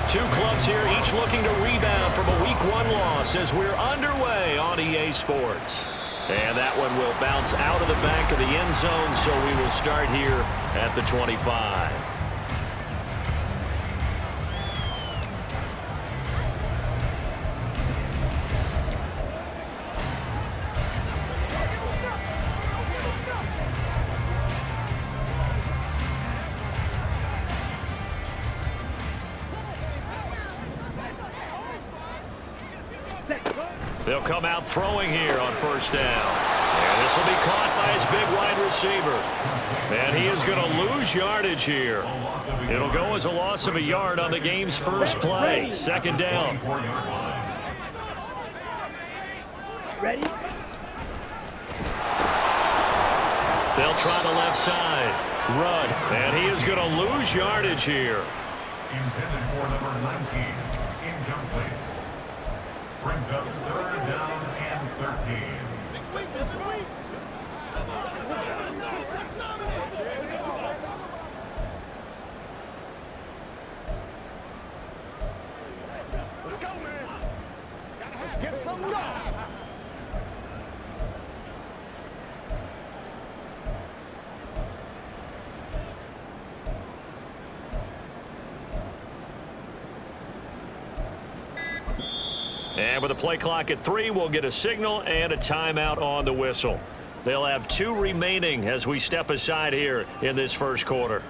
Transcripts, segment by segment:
Two clubs here, each looking to rebound from a Week 1 loss as we're underway on EA Sports. And that one will bounce out of the back of the end zone, so we will start here at the 25. They'll come out throwing here on first down. And this will be caught by his big wide receiver. And he is going to lose yardage here. It'll go as a loss of a yard on the game's first play. Second down. Ready? They'll try the left side. Run. And he is going to lose yardage here. Intended for number 19. Incomplete. Brings up third down and 13. Let's go, man. Let's get some going. And with the play clock at 3, we'll get a signal and a timeout on the whistle. They'll have 2 remaining as we step aside here in this first quarter.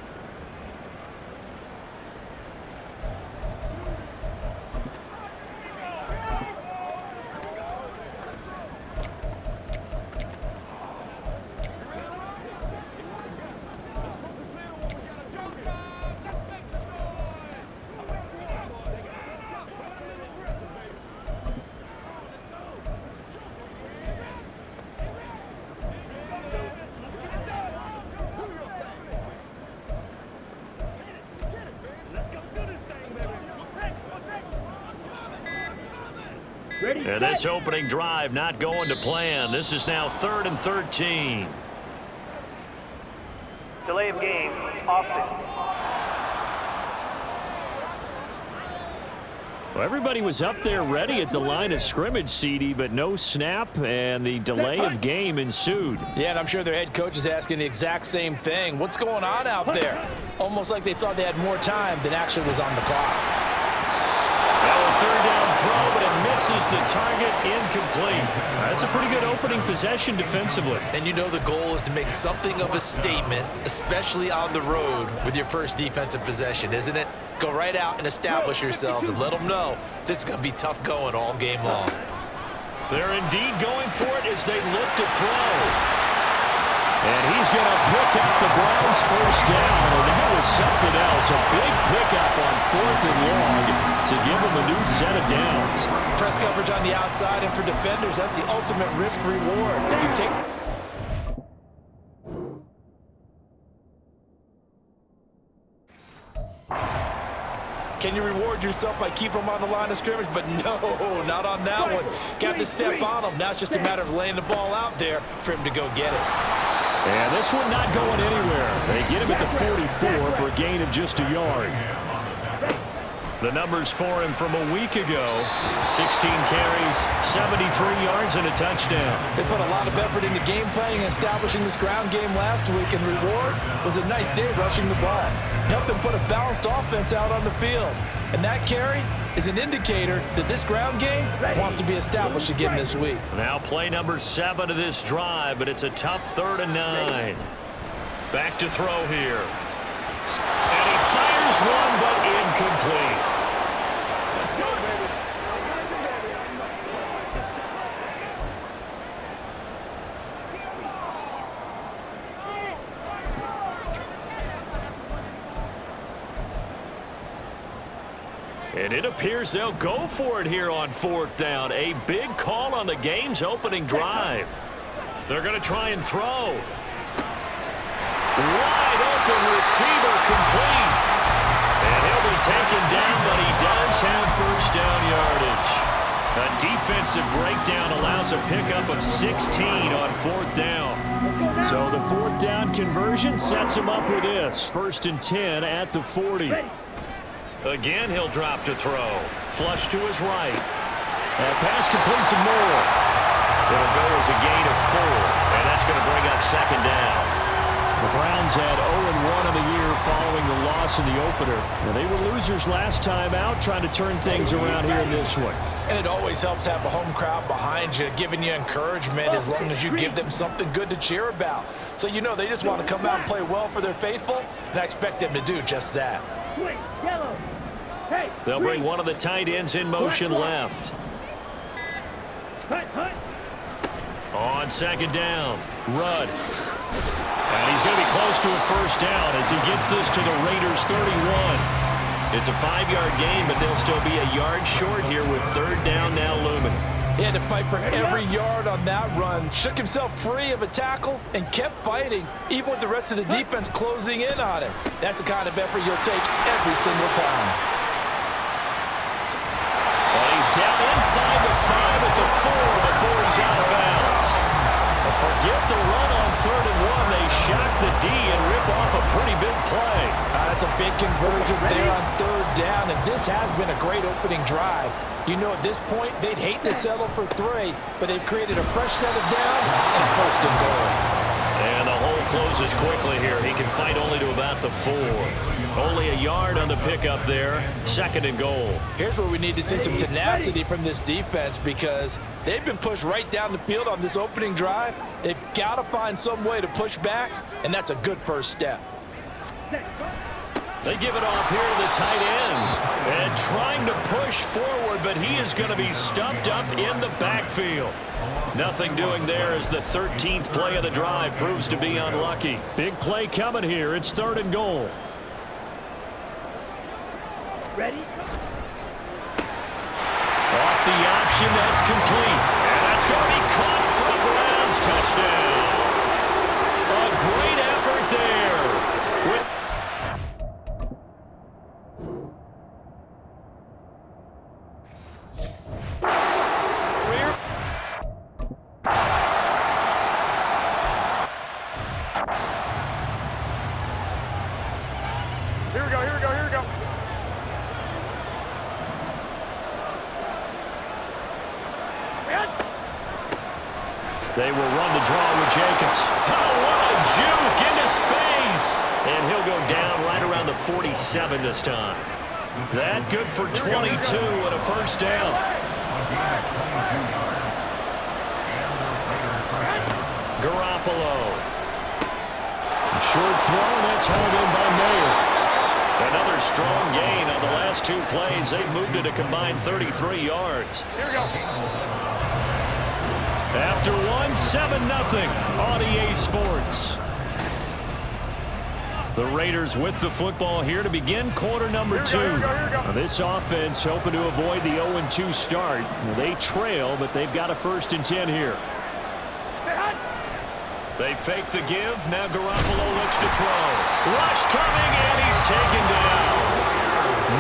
And this opening drive not going to plan. This is now 3rd and 13. Delay of game. Offense. Well, everybody was up there ready at the line of scrimmage, CD, but no snap, and the delay of game ensued. Yeah, and I'm sure their head coach is asking the exact same thing. What's going on out there? Almost like they thought they had more time than actually was on the clock. Third down throw, but it misses the target. Incomplete. That's a pretty good opening possession defensively. And you know the goal is to make something of a statement, especially on the road with your first defensive possession, isn't it? Go right out and establish yourselves and let them know this is going to be tough going all game long. They're indeed going for it as they look to throw. And he's going to pick up the Browns' first down, and that was something else. A big pickup on 4th and long to give them a new set of downs. Press coverage on the outside, and for defenders, that's the ultimate risk reward. If you take... Can you reward yourself by keeping them on the line of scrimmage? But no, not on that one. Got to step on them. Now it's just a matter of laying the ball out there for him to go get it. And this one not going anywhere. They get him at the 44 for a gain of just a yard. The numbers for him from a week ago: 16 carries, 73 yards, and a touchdown. They put a lot of effort into game planning and establishing this ground game last week, and reward was a nice day rushing the ball. Helped them put a balanced offense out on the field. And that carry is an indicator that this ground game wants to be established again this week. Now play number 7 of this drive, but it's a tough 3rd and 9. Back to throw here. And he fires one, but incomplete. Let's go, baby. And it appears they'll go for it here on 4th down. A big call on the game's opening drive. They're going to try and throw. Wide open receiver complete. And he'll be taken down, but he does have first down yardage. A defensive breakdown allows a pickup of 16 on 4th down. So the 4th down conversion sets him up with this. 1st and 10 at the 40. Again, he'll drop to throw. Flush to his right. That pass complete to Moore. It'll go as a gain of 4, and that's going to bring up second down. The Browns had 0-1 on the year following the loss in the opener. Now, they were losers last time out, trying to turn things around here in this one. And it always helps to have a home crowd behind you, giving you encouragement as long as you give them something good to cheer about. So you know they just want to come out and play well for their faithful, and I expect them to do just that. They'll bring one of the tight ends in motion left. On second down, Rudd. And he's going to be close to a first down as he gets this to the Raiders' 31. It's a 5-yard gain, but they'll still be a yard short here with third down now looming. He had to fight for every yard on that run, shook himself free of a tackle, and kept fighting, even with the rest of the defense closing in on him. That's the kind of effort you'll take every single time. Well, he's down inside the 5 at the 4 before he's out of bounds. Forget the run on 3rd and 1. They shock the D and rip off a pretty big play. That's a big conversion there on 3rd down, and this has been a great opening drive. You know, at this point, they'd hate to settle for 3, but they've created a fresh set of downs and a 1st and goal. And the hole closes quickly here. He can fight only to about the 4. Only a yard on the pickup there. 2nd and goal. Here's where we need to see some tenacity from this defense because they've been pushed right down the field on this opening drive. They've got to find some way to push back, and that's a good first step. They give it off here to the tight end. And trying to push forward, but he is going to be stumped up in the backfield. Nothing doing there as the 13th play of the drive proves to be unlucky. Big play coming here. It's 3rd and goal. Ready? Off the option, that's complete. And that's going to be caught for the Browns. Touchdown. A great effort there. Here we go, here we go, here we go. They will run the draw with Jacobs. Oh, what a juke into space. And he'll go down right around the 47 this time. That good for 22 and a first down. Garoppolo. Short throw, and that's hauled in by Mayer. Another strong gain on the last 2 plays. They've moved it a combined 33 yards. Here we go. After 1, 7-0 on EA Sports. The Raiders with the football here to begin quarter number 2. Now, this offense hoping to avoid the 0-2 start. They trail, but they've got a 1st and 10 here. They fake the give. Now Garoppolo looks to throw. Rush coming, and he's taken down.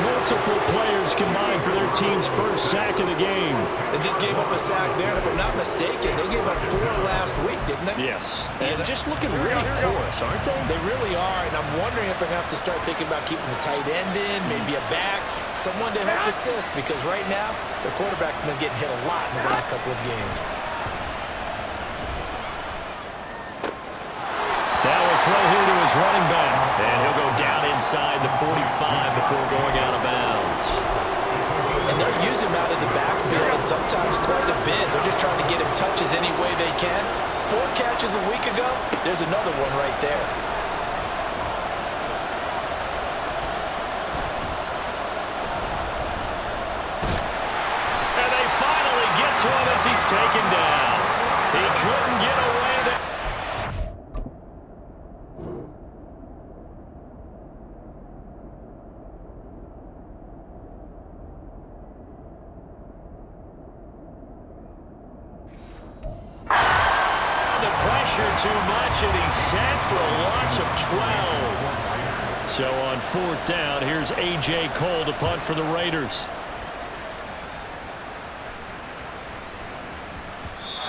Multiple players combined for their team's first sack of the game. They just gave up a sack there, and if I'm not mistaken, they gave up 4 last week, didn't they? Yes. And just looking really porous, aren't they? They really are, and I'm wondering if they're going to have to start thinking about keeping the tight end in, maybe a back, someone to help assist, because right now, their quarterback's been getting hit a lot in the last couple of games. Now a throw here to his running back. And he'll go down inside the 45 before going out of bounds. And they'll use him out of the backfield, and sometimes quite a bit. They're just trying to get him touches any way they can. 4 catches a week ago, there's another one right there. And they finally get to him as he's taken down. He couldn't get away there. Too much, and he's sacked for a loss of 12. So on 4th down, here's A.J. Cole to punt for the Raiders.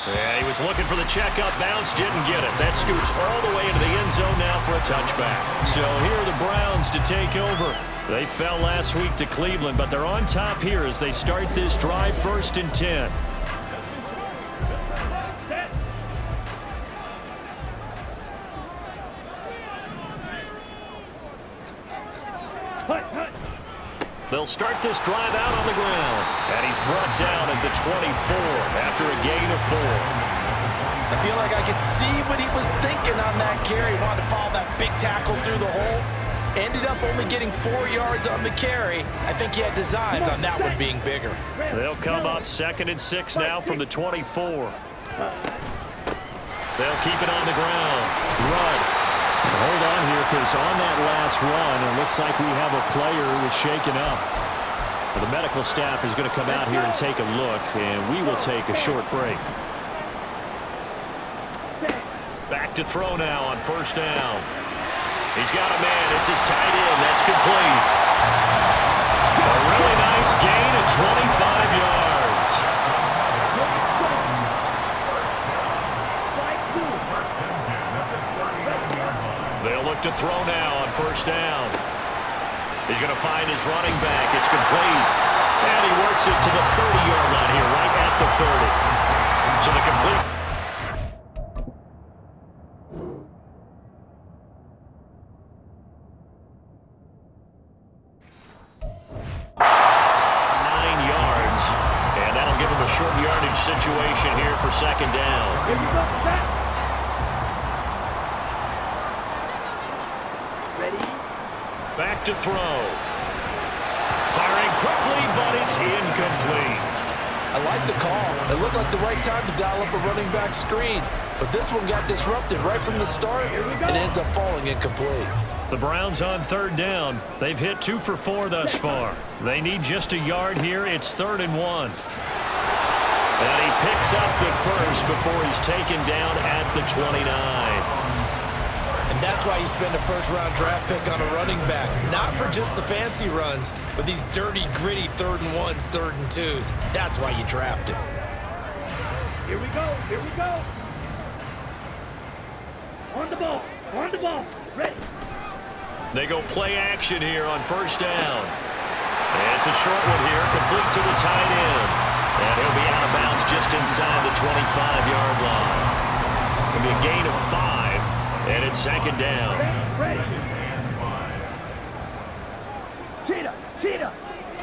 Yeah, he was looking for the checkup bounce, didn't get it. That scoots all the way into the end zone now for a touchback. So here are the Browns to take over. They fell last week to Cleveland, but they're on top here as they start this drive, 1st and 10. They'll start this drive out on the ground. And he's brought down at the 24 after a gain of 4. I feel like I could see what he was thinking on that carry. Wanted to follow that big tackle through the hole. Ended up only getting 4 yards on the carry. I think he had designs on that one being bigger. They'll come up 2nd and 6 now from the 24. They'll keep it on the ground. Rudd. Hold on here, because on that last run, it looks like we have a player who was shaken up. The medical staff is going to come out here and take a look, and we will take a short break. Back to throw now on 1st down. He's got a man. It's his tight end. That's complete. A really nice gain of 25 yards. They'll look to throw now on 1st down. He's going to find his running back. It's complete. And he works it to the 30-yard line here, right at the 30. So the complete. Short yardage situation here for 2nd down. Here you go, set. Ready? Back to throw. Firing quickly, but it's incomplete. I like the call. It looked like the right time to dial up a running back screen. But this one got disrupted right from the start and ends up falling incomplete. The Browns on 3rd down. They've hit 2 for 4 thus far. They need just a yard here. It's 3rd and 1. And he picks up the first before he's taken down at the 29. And that's why you spend a first-round draft pick on a running back. Not for just the fancy runs, but these dirty, gritty 3rd and 1s, 3rd and 2s. That's why you draft him. Here we go. Here we go. On the ball. On the ball. Ready. They go play action here on 1st down. And it's a short one here, complete to the tight end. And he'll be out of bounds just inside the 25-yard line. It'll be a gain of 5, and it's 2nd down. Ready. Cheetah. Cheetah.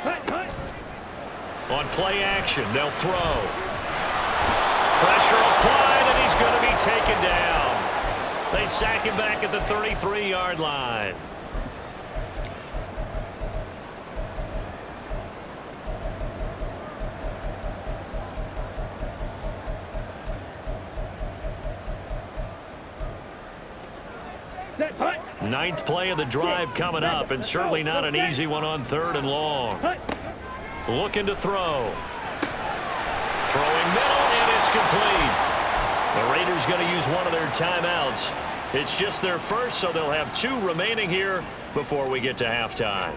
Hut, hut. On play action, they'll throw. Pressure applied, and he's going to be taken down. They sack him back at the 33-yard line. Ninth play of the drive coming up, and certainly not an easy one on 3rd and long. Looking to throw. Throwing middle, and it's complete. The Raiders going to use one of their timeouts. It's just their first, so they'll have 2 remaining here before we get to halftime.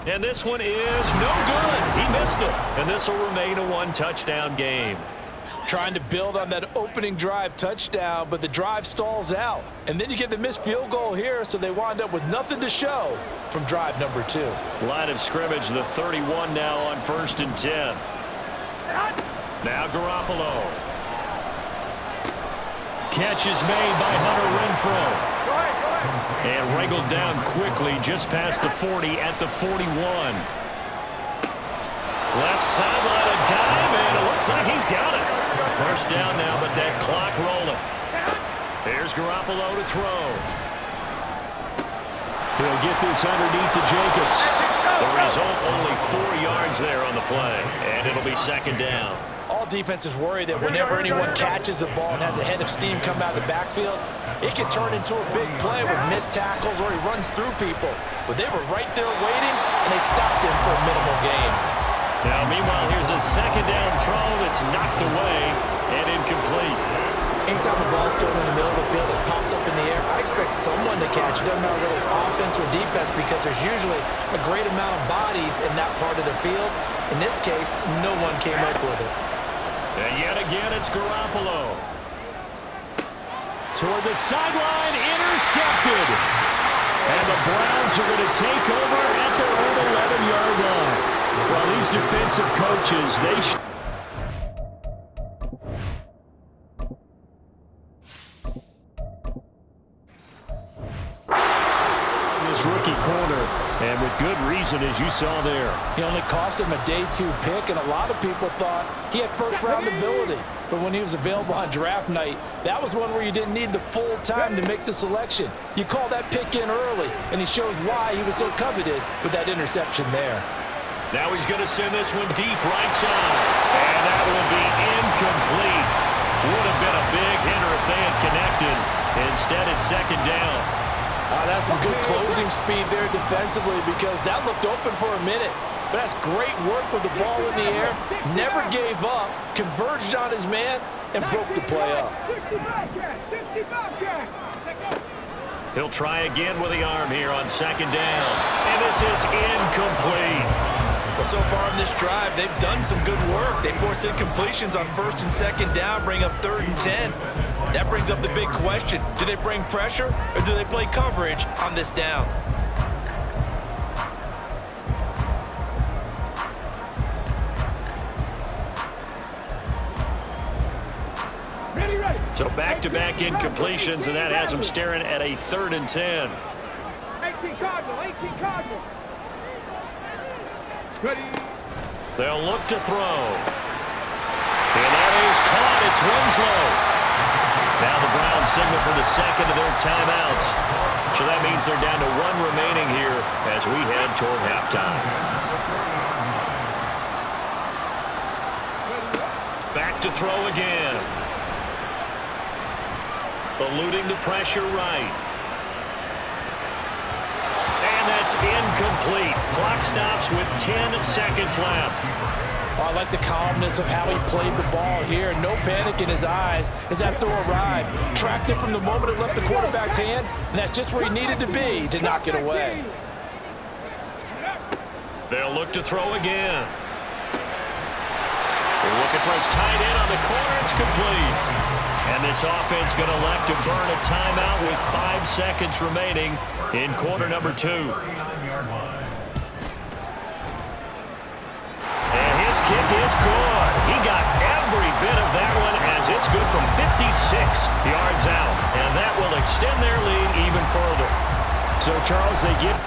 And this one is no good. He missed it, and this will remain a 1-touchdown game. Trying to build on that opening drive touchdown, but the drive stalls out. And then you get the missed field goal here, so they wind up with nothing to show from drive number 2. Line of scrimmage, the 31 now on 1st and 10. Now Garoppolo. Catch is made by Hunter Renfrow. And wrangled down quickly just past the 40 at the 41. Left sideline a dive, and it looks like he's got it. 1st down now, but that clock rolling. Here's Garoppolo to throw. He'll get this underneath to Jacobs. The result, only 4 yards there on the play, and it'll be 2nd down. All defenses worry that whenever anyone catches the ball and has a head of steam come out of the backfield, it can turn into a big play with missed tackles or he runs through people. But they were right there waiting, and they stopped him for a minimal gain. Now, meanwhile, here's a 2nd down throw that's knocked away and incomplete. Anytime a ball's thrown in the middle of the field, it's popped up in the air, I expect someone to catch it. Doesn't matter whether it's offense or defense, because there's usually a great amount of bodies in that part of the field. In this case, no one came up with it. And yet again, it's Garoppolo. Toward the sideline, intercepted. And the Browns are going to take over at their own 11-yard line. Well, these defensive coaches, they this rookie corner, and with good reason, as you saw there. He only cost him a day 2 pick, and a lot of people thought he had first-round ability. But when he was available on draft night, that was one where you didn't need the full time to make the selection. You call that pick in early, and he shows why he was so coveted with that interception there. Now he's going to send this one deep right side. And that will be incomplete. Would have been a big hitter if they had connected. Instead, it's second down. That's some good closing speed there defensively, because that looked open for a minute. But that's great work with the ball in the air. Never gave up, converged on his man, and broke the play up. He'll try again with the arm here on second down. And this is incomplete. Well, so far in this drive, they've done some good work. They forced incompletions on first and second down, bring up 3rd and 10. That brings up the big question. Do they bring pressure, or do they play coverage on this down? So back-to-back incompletions, and that has them staring at a 3rd and 10. 18 Cardinal, 18 Cardinal. Ready. They'll look to throw. And that is caught. It's Winslow. Now the Browns signal for the second of their timeouts. So that means they're down to 1 remaining here as we head toward halftime. Back to throw again. Eluding the pressure right. And that's incomplete. Clock stops with 10 seconds left. I like the calmness of how he played the ball here. No panic in his eyes as that throw arrived. Tracked it from the moment it left the quarterback's hand, and that's just where he needed to be to knock it away. They'll look to throw again. They're looking for his tight end on the corner. It's complete. And this offense going to elect to burn a timeout with 5 seconds remaining in quarter number 2. And his kick is good. He got every bit of that one as it's good from 56 yards out. And that will extend their lead even further. So, Charles, they get...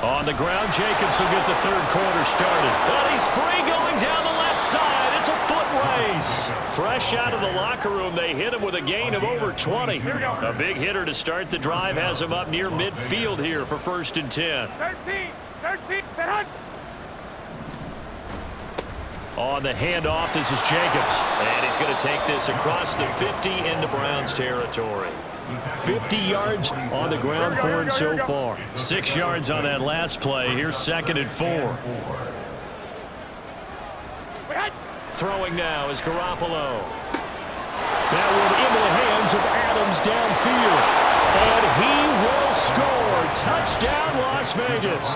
On the ground, Jacobs will get the 3rd quarter started. But he's free going down the left side. It's a foot race. Fresh out of the locker room, they hit him with a gain of over 20. A big hitter to start the drive has him up near midfield here for 1st and 10. 13, 10. On the handoff, this is Jacobs. And he's going to take this across the 50 into Browns territory. 50 yards on the ground for him so far. 6 yards on that last play. Here's 2nd and 4. Throwing now is Garoppolo. That one into the hands of Adams downfield. And he will score. Touchdown, Las Vegas.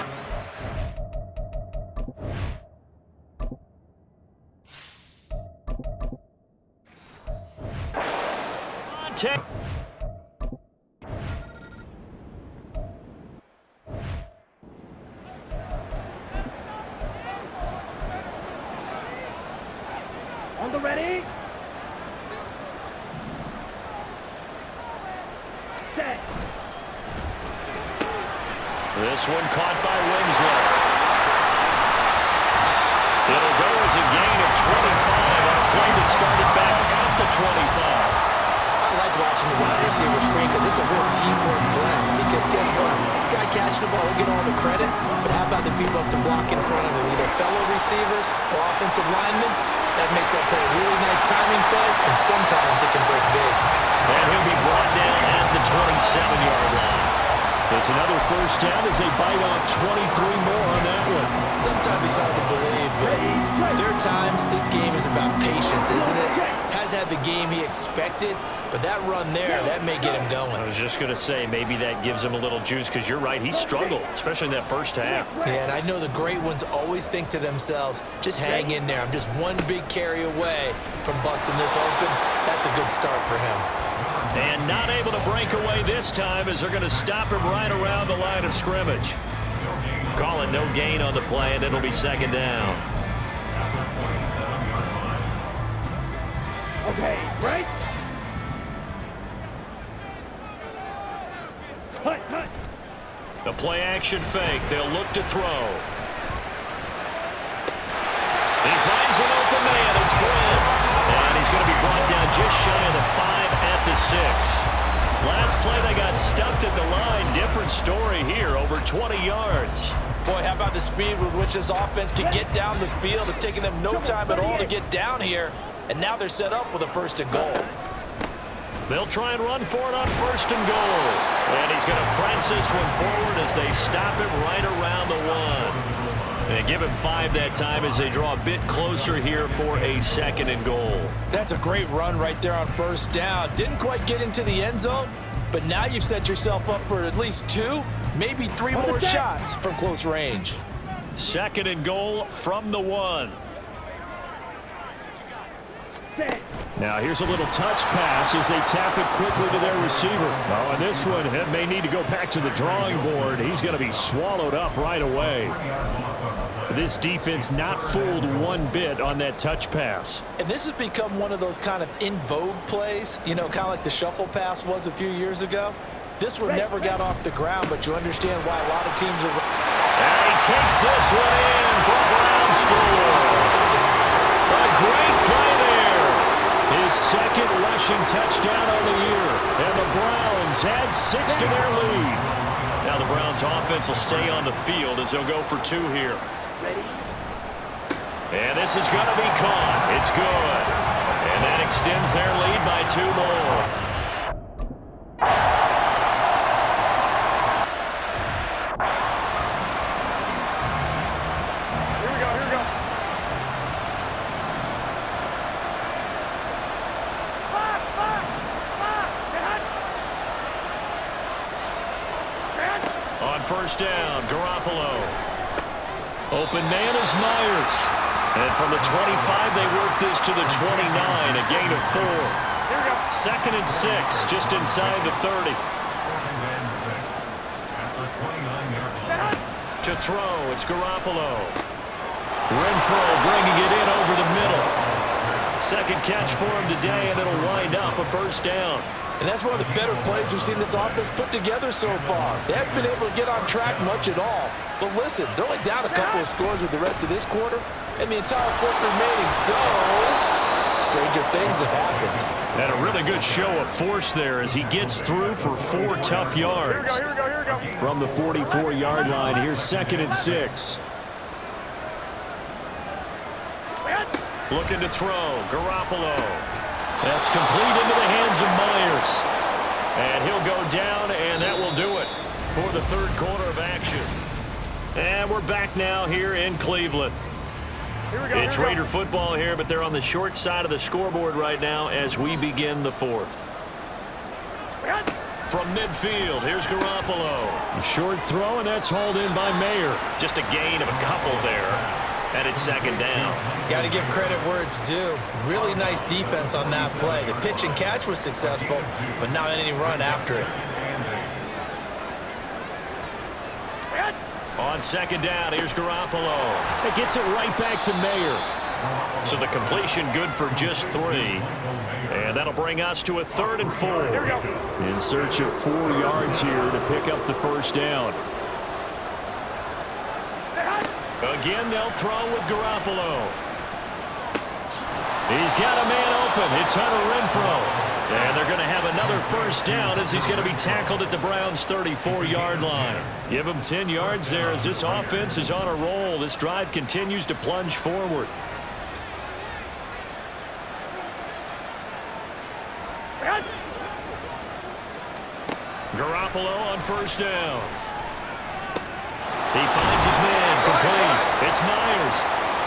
On the ready. Set. This one caught by Winslow. It'll go as a gain of 25 on a play that started back at the 25. I like watching the wide receiver screen because it's a real teamwork play. Because guess what? The guy catching the ball, he'll get all the credit. But how about the people up to block in front of him? Either fellow receivers or offensive linemen. That makes that play a really nice timing play, and sometimes it can break big. And he'll be brought down at the 27-yard line. It's another first down as they bite off 23 more on that one. Sometimes it's hard to believe, but there are times this game is about patience, isn't it? Has had the game he expected, but that run there, that may get him going. I was just going to say, maybe that gives him a little juice, because you're right, he struggled, especially in that first half. Yeah, and I know the great ones always think to themselves, just hang in there. I'm just one big carry away from busting this open. That's a good start for him. And not able to break away this time as they're going to stop him right around the line of scrimmage. Call it no gain on the play, and it'll be second down. Okay, right? Cut. The play action fake. They'll look to throw. He finds an open man. It's Brown. And he's going to be brought down just shy of the 5 at the 6. Last play, they got stuffed at the line. Different story here, over 20 yards. Boy, how about the speed with which this offense can get down the field? It's taking them no time at all to get down here. And now they're set up with a 1st and goal. They'll try and run for it on 1st and goal. And he's going to press this one forward as they stop him right around the 1. And give him 5 that time as they draw a bit closer here for a 2nd and goal. That's a great run right there on 1st down. Didn't quite get into the end zone, but now you've set yourself up for at least 2, maybe 3 more shots from close range. 2nd and goal from the 1. Now here's a little touch pass as they tap it quickly to their receiver. Oh, and this one may need to go back to the drawing board. He's going to be swallowed up right away. This defense not fooled one bit on that touch pass. And this has become one of those kind of in vogue plays, you know, kind of like the shuffle pass was a few years ago. This one never got off the ground, but you understand why a lot of teams are... And he takes this one in for a Brown score. A great play there. His 2nd rushing touchdown on the year. And the Browns add 6 to their lead. Now the Browns offense will stay on the field as they'll go for 2 here. And this is going to be caught. It's good. And that extends their lead by 2 more. On 1st down, Garoppolo. Open man is Myers. And from the 25, they work this to the 29, a gain of 4. 2nd and 6, just inside the 30. To throw, it's Garoppolo. Renfro bringing it in over the middle. 2nd catch for him today, and it'll wind up a 1st down. And that's one of the better plays we've seen this offense put together so far. They haven't been able to get on track much at all. But listen, they're only down a couple of scores with the rest of this quarter, and the entire 4th remaining, so stranger things have happened. And a really good show of force there as he gets through for 4 tough yards. Here we go. From the 44-yard line, here's 2nd and 6. Looking to throw, Garoppolo. That's complete into the hands of Myers. And he'll go down, and that will do it for the 3rd quarter of action. And we're back now here in Cleveland. It's Raider football here, but they're on the short side of the scoreboard right now as we begin the 4th. From midfield, here's Garoppolo. A short throw, and that's hauled in by Mayer. Just a gain of a couple there. And it's 2nd down. Got to give credit where it's due. Really nice defense on that play. The pitch and catch was successful, but not any run after it. On 2nd down, here's Garoppolo. It gets it right back to Mayer. So the completion good for just 3. And that'll bring us to a 3rd and 4. In search of 4 yards here to pick up the 1st down. Again, they'll throw with Garoppolo. He's got a man open. It's Hunter Renfro. And they're going to have another 1st down as he's going to be tackled at the Browns' 34-yard line. Give him 10 yards there as this offense is on a roll. This drive continues to plunge forward. Garoppolo on first down. He finds his man, complete. It's Myers.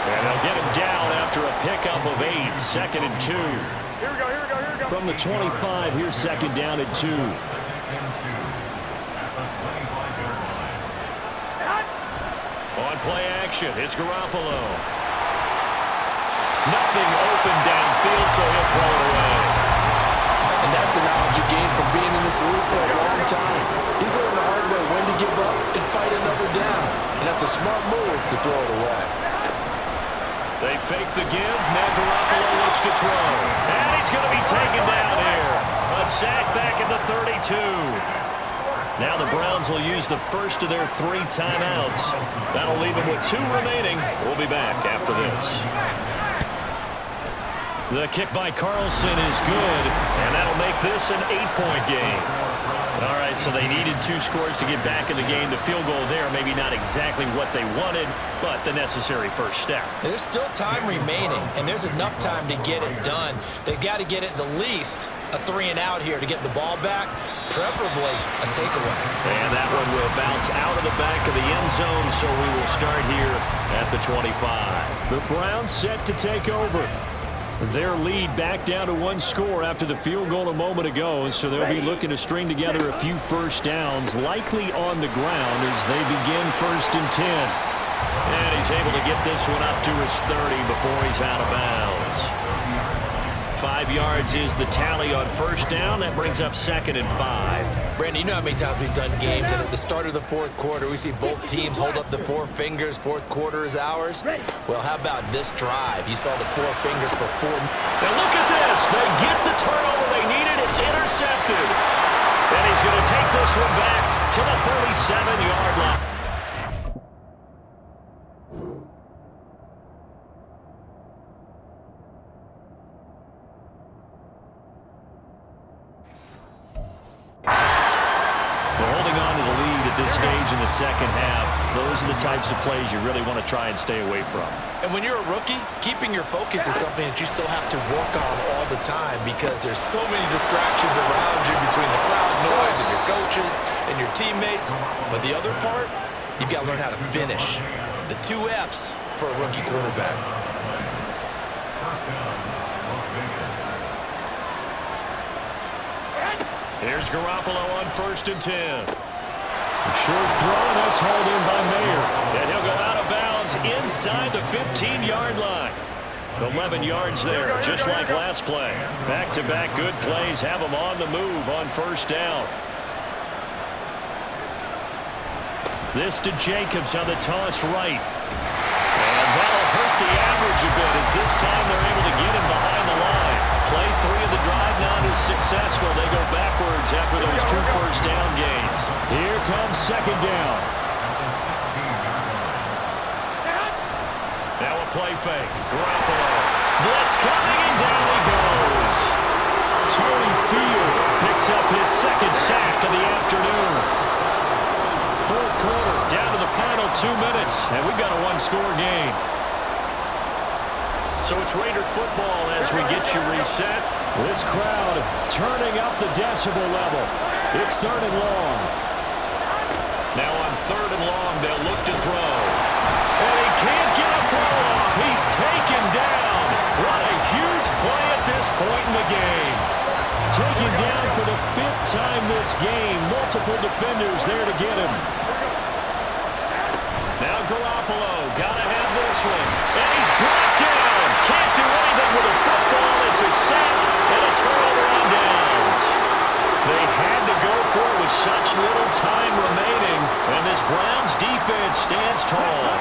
And they'll get him down after a pickup of 8, 2nd and 2. Here we go, here we go, here we go. From the 25, here's 2nd down and 2. On play action, it's Garoppolo. Nothing open downfield, so he'll throw it away. And that's the knowledge you gain from being in this league for a long time. He's learned the hard way when to give up and fight another down. And that's a smart move to throw it away. They fake the give. Now Garoppolo looks to throw. And he's going to be taken down here. A sack back at the 32. Now the Browns will use the first of their 3 timeouts. That'll leave them with 2 remaining. We'll be back after this. The kick by Carlson is good, and that'll make this an 8-point game. All right, so they needed 2 scores to get back in the game. The field goal there, maybe not exactly what they wanted, but the necessary first step. There's still time remaining, and there's enough time to get it done. They've got to get it the least a 3-and-out here to get the ball back, preferably a takeaway. And that one will bounce out of the back of the end zone, so we will start here at the 25. The Browns set to take over. Their lead back down to 1 score after the field goal a moment ago, so they'll be looking to string together a few first downs, likely on the ground as they begin 1st and 10. And he's able to get this one up to his 30 before he's out of bounds. 5 yards is the tally on first down. That brings up 2nd and 5. Brandon, you know how many times we've done games, and at the start of the 4th quarter, we see both teams hold up the 4 fingers. 4th quarter is ours. Well, how about this drive? You saw the 4 fingers for 4. Now look at this. They get the turnover they needed. It's intercepted. And he's going to take this one back to the 37-yard line. Stage in the second half, those are the types of plays you really want to try and stay away from. And when you're a rookie, keeping your focus is something that you still have to work on all the time because there's so many distractions around you between the crowd noise and your coaches and your teammates. But the other part, you've got to learn how to finish. It's the 2 F's for a rookie quarterback. Here's Garoppolo on 1st and 10. Short throw, and that's hauled in by Mayer. And he'll go out of bounds inside the 15-yard line. 11 yards there, just like last play. Back-to-back good plays have him on the move on first down. This to Jacobs on the toss right. And that'll hurt the average a bit as this time they're able to get him behind the line. Play 3 of the drive not as successful. They go backwards after those 2 first down gains. Here comes 2nd down. Now a play fake. Garoppolo. Blitz coming, and down he goes. Tony Field picks up his 2nd sack of the afternoon. 4th quarter, down to the final 2 minutes, and we've got a 1-score game. So it's Raider football as we get you reset. This crowd turning up the decibel level. It's 3rd and long. Now on 3rd and long, they'll look to throw. And he can't get a throw off. He's taken down. What a huge play at this point in the game. Taken down for the 5th time this game. Multiple defenders there to get him. Now Garoppolo, gotta have this one. And he's brought down. Can't do anything with a football. It's a sack and a turnover on downs. They had to go for it with such little time remaining, and this Browns defense stands tall.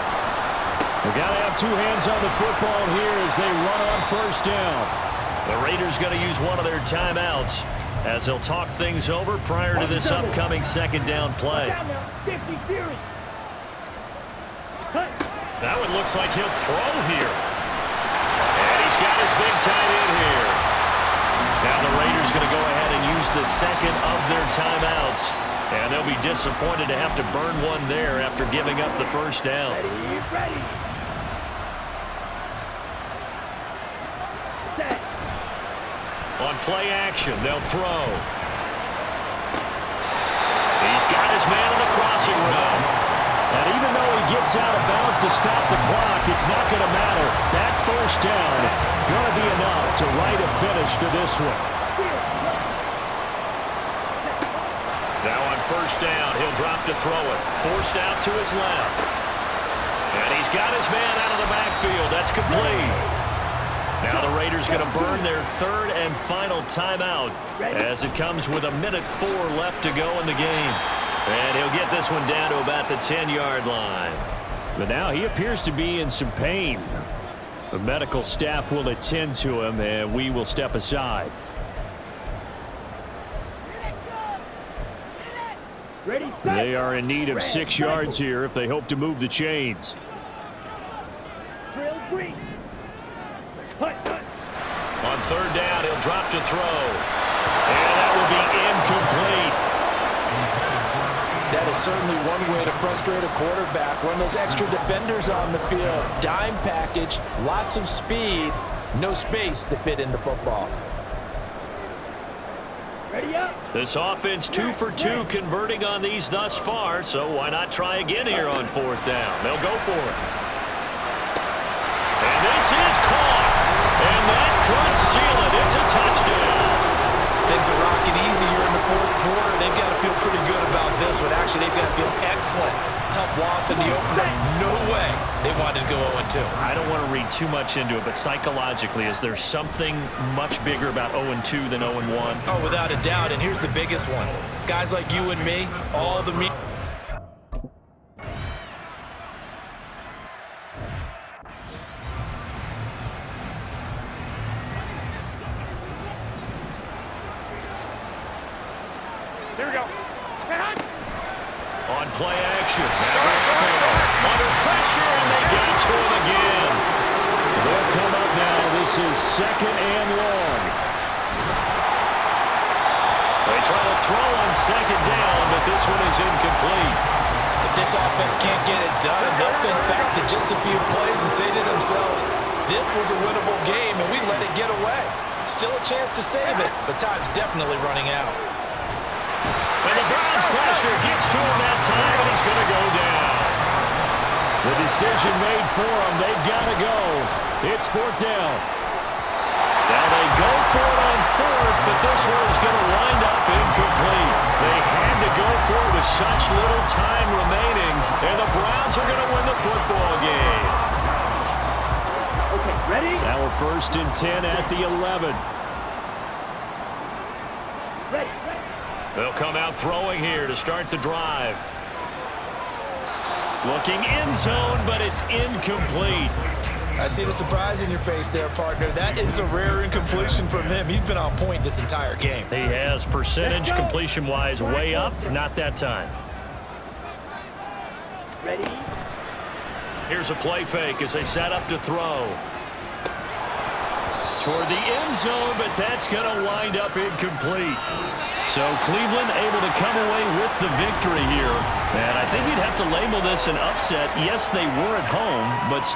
We've got to have 2 hands on the football here as they run on first down. The Raiders going to use one of their timeouts as they'll talk things over prior to this upcoming 2nd down play. That one looks like he'll throw here. And he's got his big tight end here. Now the Raiders going to go ahead and use the 2nd of their timeouts. And they'll be disappointed to have to burn one there after giving up the first down. Ready. On play action, they'll throw. his man in the crossing route. And even though he gets out of bounds to stop the clock, it's not going to matter. That first down going to be enough to write a finish to this one. Now on first down, he'll drop to throw it. Forced out to his left. And he's got his man out of the backfield. That's complete. Now the Raiders going to burn their third and final timeout as it comes with 1:04 left to go in the game. And he'll get this one down to about the 10-yard line. But now he appears to be in some pain. The medical staff will attend to him, and we will step aside. They are in need of 6 yards here if they hope to move the chains. On third down, he'll drop to throw. And that will be incomplete. That is certainly one way to frustrate a quarterback. Run those extra defenders on the field. Dime package, lots of speed, no space to fit into football. This offense 2 for 2 converting on these thus far, so why not try again here on fourth down? They'll go for it. And this is caught. And that could seal it. It's a touchdown. Things are rocking easy here in the fourth quarter. They've got to feel pretty good about this one. Actually, they've got to feel excellent. Tough loss in the opener. No way they wanted to go 0-2. I don't want to read too much into it, but psychologically, is there something much bigger about 0-2 than 0-1? Oh, without a doubt. And here's the biggest one. Guys like you and me, all the media. Here we go. On play action. Under pressure, and they get to him again. They'll come up now. This is second and long. They try to throw on second down, but this one is incomplete. If this offense can't get it done, they'll think back to just a few plays and say to themselves, this was a winnable game, and we let it get away. Still a chance to save it, but time's definitely running out. And the Browns pressure gets to him that time, and he's going to go down. The decision made for him. They've got to go. It's fourth down. Now they go for it on fourth, but this one is going to wind up incomplete. They had to go for it with such little time remaining, and the Browns are going to win the football game. Okay, ready? Now we're first and 10 at the 11. Ready. They'll come out throwing here to start the drive. Looking end zone, but it's incomplete. I see the surprise in your face there, partner. That is a rare incompletion from him. He's been on point this entire game. He has percentage completion-wise way up, not that time. Ready. Here's a play fake as they set up to throw. Toward the end zone, but that's going to wind up incomplete. So Cleveland able to come away with the victory here. And I think you'd have to label this an upset. Yes, they were at home, but still.